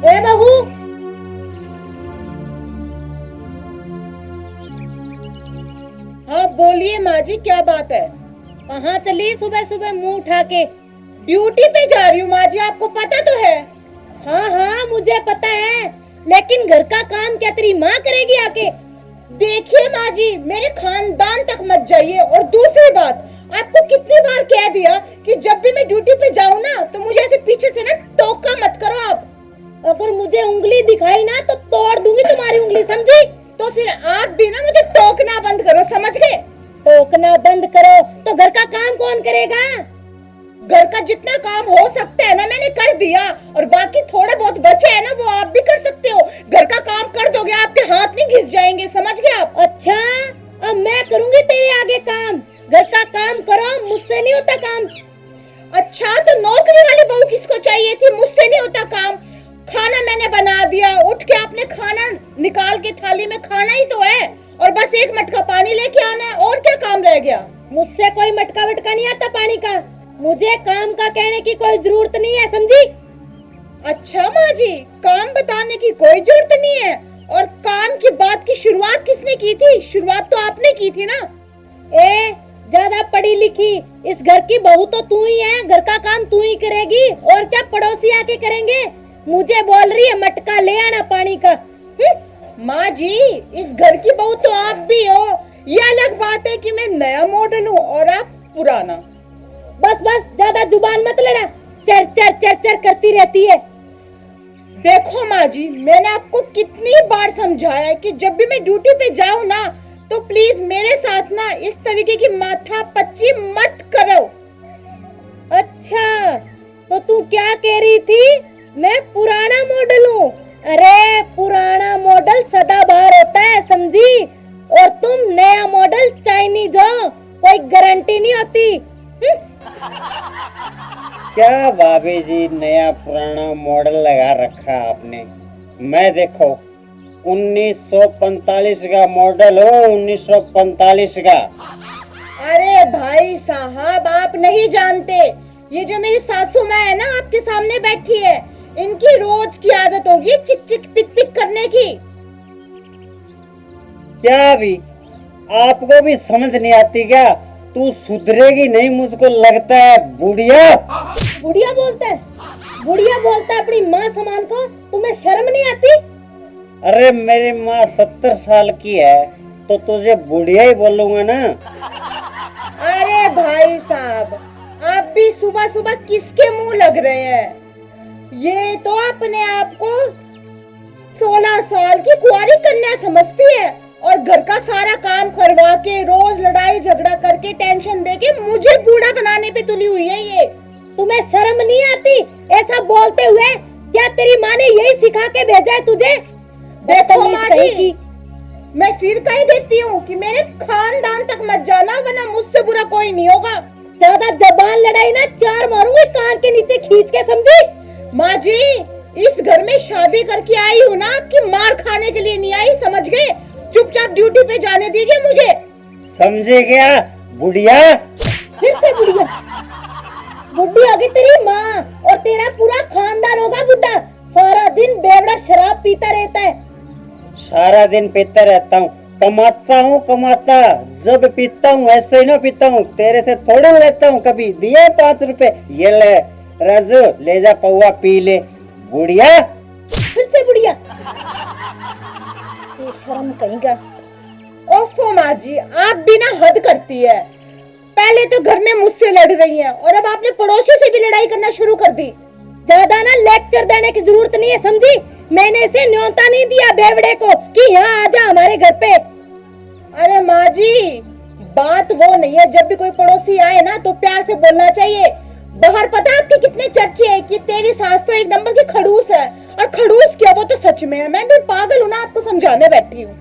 ए बहू, हाँ बोलिए माँ जी, क्या बात है? कहाँ चली सुबह सुबह मुंह उठा के? ड्यूटी पे जा रही हूँ माँ जी, आपको पता तो है। हाँ हाँ मुझे पता है, लेकिन घर का काम क्या तेरी माँ करेगी आके? देखिए माँ जी, मेरे खानदान तक मत जाइए। और दूसरी बात, आपको कितनी बार कह दिया कि जब भी मैं ड्यूटी पे जाऊँ ना तो मुझे ऐसे पीछे से ना टोका मत करो आप। अगर मुझे उंगली दिखाई ना तो तोड़ दूंगी तुम्हारी उंगली, समझी? तो फिर आप भी ना मुझे टोकना बंद करो, समझ गए? टोकना बंद करो तो घर का काम कौन करेगा? घर का जितना काम हो सकता है ना मैंने कर दिया, और बाकी थोड़ा बहुत बचे है ना वो आप भी कर सकते हो। घर का काम कर दोगे, आपके हाथ नहीं घिस जाएंगे, समझ गए आप? अच्छा, अब मैं करूंगी तेरे आगे काम। घर का काम करो, मुझसे नहीं होता काम। अच्छा, तो नौकरी वाली बहू किसको चाहिए थी? मुझसे नहीं होता काम। खाना मैंने बना दिया, उठ के आपने खाना निकाल के थाली में खाना ही तो है, और बस एक मटका पानी लेके आना है। और क्या काम रह गया? मुझसे कोई मटका वटका नहीं आता पानी का। मुझे काम का कहने की कोई जरूरत नहीं है, समझी? अच्छा माँ जी, काम बताने की कोई जरूरत नहीं है। और काम की बात की शुरुआत किसने की थी? शुरुआत तो आपने की थी ना। ए, ज्यादा पढ़ी लिखी इस घर की बहू तो तू ही है। घर का काम तू ही करेगी, और क्या पड़ोसी आके करेंगे? मुझे बोल रही है मटका ले आना पानी का। माँ जी, इस घर की बहू तो आप भी हो। ये अलग बात है कि मैं नया मॉडल हूँ और आप पुराना। बस बस, ज्यादा जुबान मत लड़ा, चर चर चर चर करती रहती है। देखो माँ जी, मैंने आपको कितनी बार समझाया है कि जब भी मैं ड्यूटी पे जाऊँ ना तो प्लीज मेरे साथ ना इस तरीके की माथा पच्ची मत करो। अच्छा, तो तू क्या कह रही थी? मैं पुराना मॉडल हूँ? अरे पुराना मॉडल सदाबहार होता है, समझी? और तुम नया मॉडल चाइनीज हो, कोई गारंटी नहीं होती। क्या भाभी जी नया पुराना मॉडल लगा रखा आपने? मैं देखो 1945 का मॉडल हो, 1945 का। अरे भाई साहब, आप नहीं जानते, ये जो मेरी सासू माँ है ना आपके सामने बैठी है, इनकी रोज की आदत होगी चिक चिक पिक पिक करने की। क्या भी आपको भी समझ नहीं आती क्या? तू सुधरेगी नहीं मुझको लगता है। बुढ़िया बुढ़िया बोलता है? बुढ़िया बोलता है अपनी माँ समान को? तुम्हें शर्म नहीं आती? अरे मेरी माँ 70 साल की है तो तुझे बुढ़िया ही बोलूंगा ना। अरे भाई साहब, आप भी सुबह सुबह किसके मुंह लग रहे हैं? ये तो अपने आप को 16 साल की कुंवारी कन्या समझती है, और घर का सारा काम करवा के रोज लड़ाई झगड़ा करके टेंशन देके मुझे बूढ़ा बनाने पे तुली हुई है ये। तुम्हें शर्म नहीं आती ऐसा बोलते हुए? क्या तेरी माँ ने यही सिखा के भेजा है तुझे? देखो माँ जी, मैं फिर कह देती हूँ कि मेरे खानदान तक मत जाना, वरना मुझसे बुरा कोई नहीं होगा। ज्यादा जबान लड़ाई ना, चार मारूंगी कान के नीचे खींच के, समझी? माँ जी, इस घर में शादी करके आई हूँ ना, आपकी मार खाने के लिए नहीं आई, समझ गए? चुपचाप ड्यूटी पे जाने दीजिए मुझे। समझे क्या बुढ़िया? फिर से बुढ़िया? बुढ़ी होगी तेरी माँ, और तेरा पूरा खानदान होगा बुढ़ा। सारा दिन बेवड़ा शराब पीता रहता है। सारा दिन पीता रहता हूँ, कमाता हूँ कमाता। जब पीता हूँ ऐसे ही ना पीता हूँ, तेरे से थोड़ा लेता हूँ। कभी दिए 5 रुपए, ये ले राजू, ले जा पौवा पी ले। बुढ़िया फिर से बुढ़िया? शर्म कहेगा। ओफो माँ जी, आप भी ना हद करती है। पहले तो घर में मुझसे लड़ रही हैं, और अब आपने पड़ोसियों से भी लड़ाई करना शुरू कर दी। ज्यादा ना लेक्चर देने की जरूरत नहीं है, समझी? मैंने इसे न्योता नहीं दिया बेवड़े को कि यहाँ आजा हमारे घर पे। अरे माँ जी, बात वो नहीं है, जब भी कोई पड़ोसी आए ना तो प्यार से बोलना चाहिए। बाहर पता है आपके कितने चर्चे हैं कि तेरी सास तो एक नंबर की खड़ूस है, और खड़ूस क्या, वो तो सच में है। मैं भी पागल हूँ ना, आपको समझाने बैठी हूँ।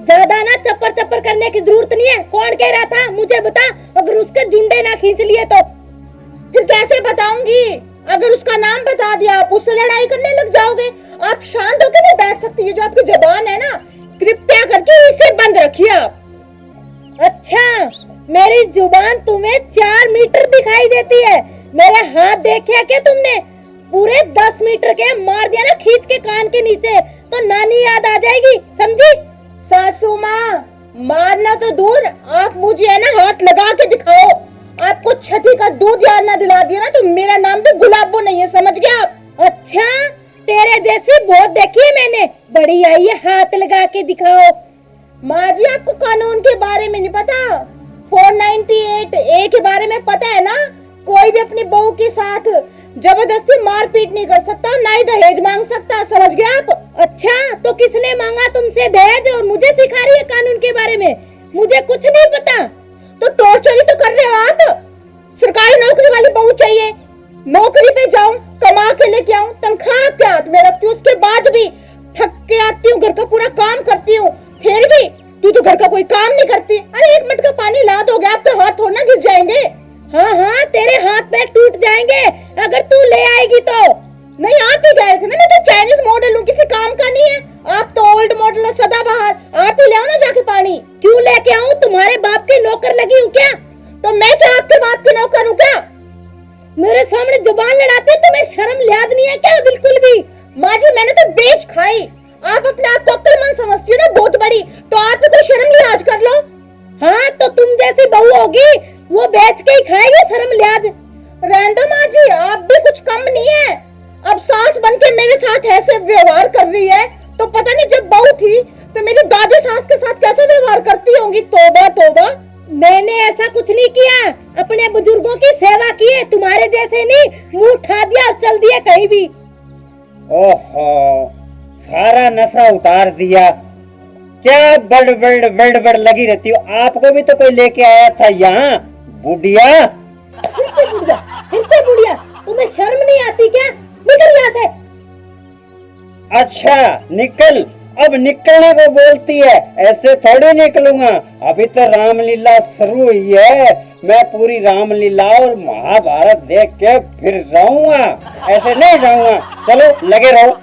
ज्यादा ना चप्पर चप्पर करने की जरूरत नहीं है। कौन कह रहा था मुझे बता, अगर उसके जुंडे ना खींच लिए तो? फिर कैसे बताऊंगी? अगर उसका नाम बता दिया आप उससे लड़ाई करने लग जाओगे। आप शांत होकर नहीं बैठ सकती? ये जो आपकी जबान है ना, कृपया करके इसे बंद रखिए आप। अच्छा, मेरी जुबान तुम्हें 4 मीटर दिखाई देती है? मेरे हाथ देखे क्या तुमने? पूरे 10 मीटर के मार दिया ना खींच के कान के नीचे तो नानी याद आ जाएगी, समझी? सासू माँ, मारना तो दूर, आप मुझे है ना हाथ लगा के दिखाओ। आपको छठी का दूध याद ना दिला दिया ना तो मेरा नाम भी गुलाबो नहीं है, समझ गया आप? अच्छा, तेरे जैसी बहुत देखी है मैंने, बड़ी आई है हाथ लगा के दिखाओ। माँ जी, आपको कानून के बारे में नहीं पता? 498 ए के बारे में पता है ना? कोई भी अपनी बहू के साथ जबरदस्ती मारपीट नहीं कर सकता, ना ही दहेज मांग सकता, समझ गए आप? अच्छा, तो किसने मांगा तुमसे दहेज और मुझे सिखा रही है कानून के बारे में? मुझे कुछ नहीं पता। तो टॉर्चर ही तो कर रहे हो आप। सरकारी नौकरी वाली बहू चाहिए, नौकरी पे जाऊं, कमा के लेके आऊं, तनख्वाह आपके हाथ में रखती हूँ, उसके बाद भी थक के आती हूँ, घर का पूरा काम करती हूँ, फिर भी तू तो घर का कोई काम नहीं करती। अरे एक मिनट का पानी ला दोगे, आपके हाथ थोड़ा ना घिस जाएंगे। हाँ हाँ, तेरे हाथ पैर टूट जाएंगे अगर तू ले आएगी तो। नहीं, आप ही गए थे ना, मैं तो चाइनीज मॉडल हूँ, किसी काम का नहीं है। आप तो ओल्ड मॉडल है, सदाबहार। आप ही ले आओ ना जाके पानी। क्यों लेके आऊँ? तुम्हारे बाप के नौकर लगी हूँ क्या? तो मैं क्या आपके बाप के नौकर हूँ क्या? मेरे सामने जुबान लड़ाते तुम्हें शर्म लिहाज नहीं है क्या? बिल्कुल भी। माँ जी, मैंने तो बेच खाई। आप अपने आप को अक्लमंद समझती हो ना, बहुत बड़ी, तो आप भी कोई शर्म लिहाज कर लो। हाँ, तो तुम जैसी बहू होगी वो बेच के ही खाएगी शर्म लिहाज। रहने दो माँ जी, आप भी कुछ कम नहीं है। अब सास बन के मेरे साथ ऐसे व्यवहार कर रही है तो पता नहीं जब बहू थी तो मेरी दादी सास के साथ कैसे व्यवहार करती होंगी। तौबा तौबा। मैंने ऐसा कुछ नहीं किया, अपने बुजुर्गों की सेवा की है, तुम्हारे जैसे नहीं मुंह उठा दिया और चल दिया कहीं भी। ओहो, सारा नशा उतार दिया। क्या बड़ लगी रहती हो? आपको भी तो कोई लेके आया था यहाँ, बुढ़िया। फिर से बुढ़िया, तुम्हें शर्म नहीं आती क्या? निकल यहाँ से। अच्छा निकल, अब निकलने को बोलती है, ऐसे थोड़ी निकलूंगा। अभी तो रामलीला शुरू हुई है, मैं पूरी रामलीला और महाभारत देख के फिर जाऊंगा, ऐसे नहीं जाऊंगा। चलो लगे रहो।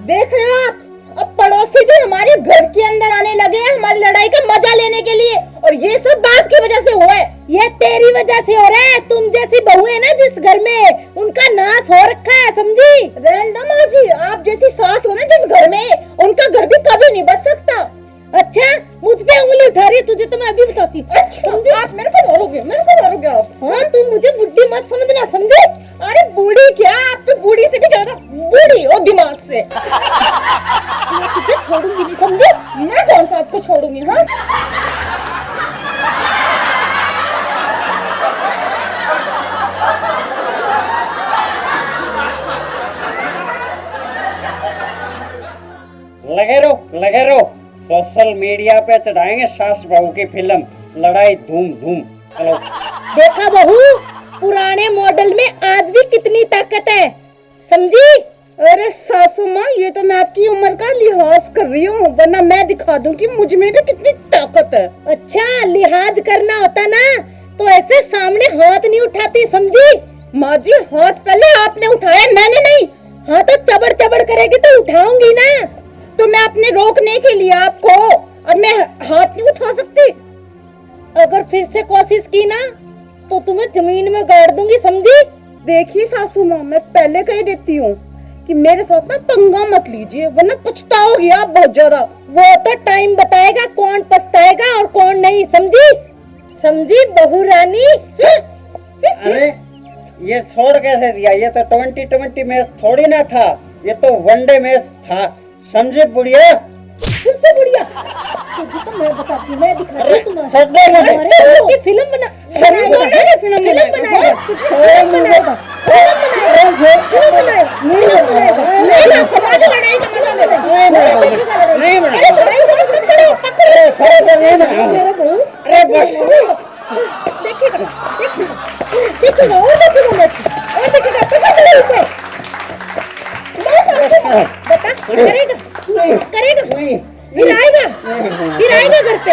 देख रहे हो आप, अब पड़ोसी भी हमारे घर के अंदर आने लगे हैं हमारी लड़ाई का मजा लेने के लिए, और ये सब बाप की वजह से हुआ है। ये तेरी वजह से हो रहा है। तुम जैसी बहू है ना जिस घर में, उनका नाश हो रखा है, समझी? रहना माँ जी, आप जैसी सास हो ना जिस घर में, उनका घर भी कभी नहीं बच सकता। अच्छा, मुझ पे उंगली उठा रही है, तुझे तो मैं अभी बताती हूँ। अच्छा, आप मेरे को मारोगे, मेरे को मारोगे आप? हाँ, तुम मुझे बुढ़ी मत समझना, समझे? अरे बूढ़ी क्या, आप तो बूढ़ी से भी ज्यादा बूढ़ी हो दिमाग से। मैं तुझे छोड़ूंगी नहीं, समझे? मैं कौन सा आपको छोड़ूंगी? हाँ, लगे रहो। सोशल मीडिया पे चढ़ाएंगे सास बहू की फिल्म, लड़ाई धूम धूम। चलो। देखा बहू, पुराने मॉडल में आज भी कितनी ताकत है, समझी? अरे सासू माँ, ये तो मैं आपकी उम्र का लिहाज कर रही हूँ, वरना मैं दिखा दूँ कि मुझ में भी कितनी ताकत है। अच्छा, लिहाज करना होता ना तो ऐसे सामने हाथ नहीं उठाती, समझी? माँ जी, हाथ पहले आपने उठाया, मैंने नहीं। हाँ, तो चबड़ चबड़ करेगी तो उठाऊंगी ना। तो मैं अपने रोकने के लिए आपको, अब मैं हाथ नहीं उठा सकती। अगर फिर से कोशिश की ना तो तुम्हें जमीन में गाड़ दूंगी, समझी? देखिए सासू माँ, मैं पहले कह देती हूँ कि मेरे साथ ना पंगा मत लीजिए, वरना पछताओगी आप बहुत ज्यादा। वो तो टाइम बताएगा कौन पछताएगा और कौन नहीं, समझी? समझी बहू रानी? अरे ये छोड़ कैसे दिया? ये तो 2020 मैच थोड़ी ना था, ये तो वनडे मैच था, समझे बुढ़िया? फिर से बुढ़िया, तुझे तो मैं बताती हूँ, मैं दिखाती हूँ तुम्हें। सदमे में तुम्हारे फिल्म बना बनाएगा, फिल्म बनाएगा, फिल्म बनाएगा, फिल्म बनाएगा। नहीं, हमारी लड़ाई का मजा लेते हैं। नहीं बना। अरे लड़ाई करो, पकड़ो, पकड़ो। मेरा बहू, अरे बस देखिएगा, देखिएगा और देखिएगा, और देखिएगा, पकड़ लो इसे। बता, करेगा, नहीं। फिर आएगा घर पे,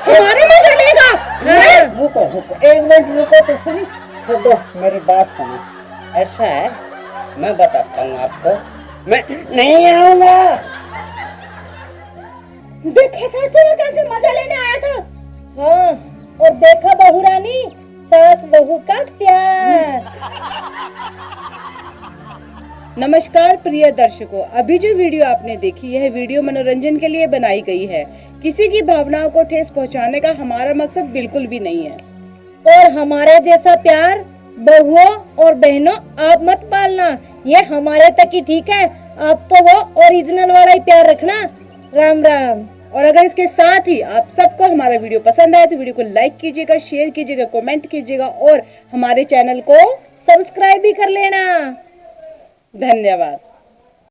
हमारे में चलेगा। हाँ। रुको, एक मिनट रुको तो सही। छोड़ो, मेरी बात सुनो। ऐसा है, मैं बताता हूँ आपको, मैं नहीं आऊंगा। देखा सासू कैसे मजा लेने आया था। हाँ, और देखा बहू रानी, सास बहू का प्यार। नमस्कार प्रिय दर्शकों, अभी जो वीडियो आपने देखी यह वीडियो मनोरंजन के लिए बनाई गई है। किसी की भावनाओं को ठेस पहुंचाने का हमारा मकसद बिल्कुल भी नहीं है। और हमारे जैसा प्यार बहुओं और बहनों आप मत पालना, ये हमारे तक ही ठीक है। आप तो वो ओरिजिनल वाला ही प्यार रखना। राम राम। और अगर इसके साथ ही आप सबको हमारा वीडियो पसंद आए तो वीडियो को लाइक कीजिएगा, शेयर कीजिएगा, कमेंट कीजिएगा और हमारे चैनल को सब्सक्राइब भी कर लेना। धन्यवाद।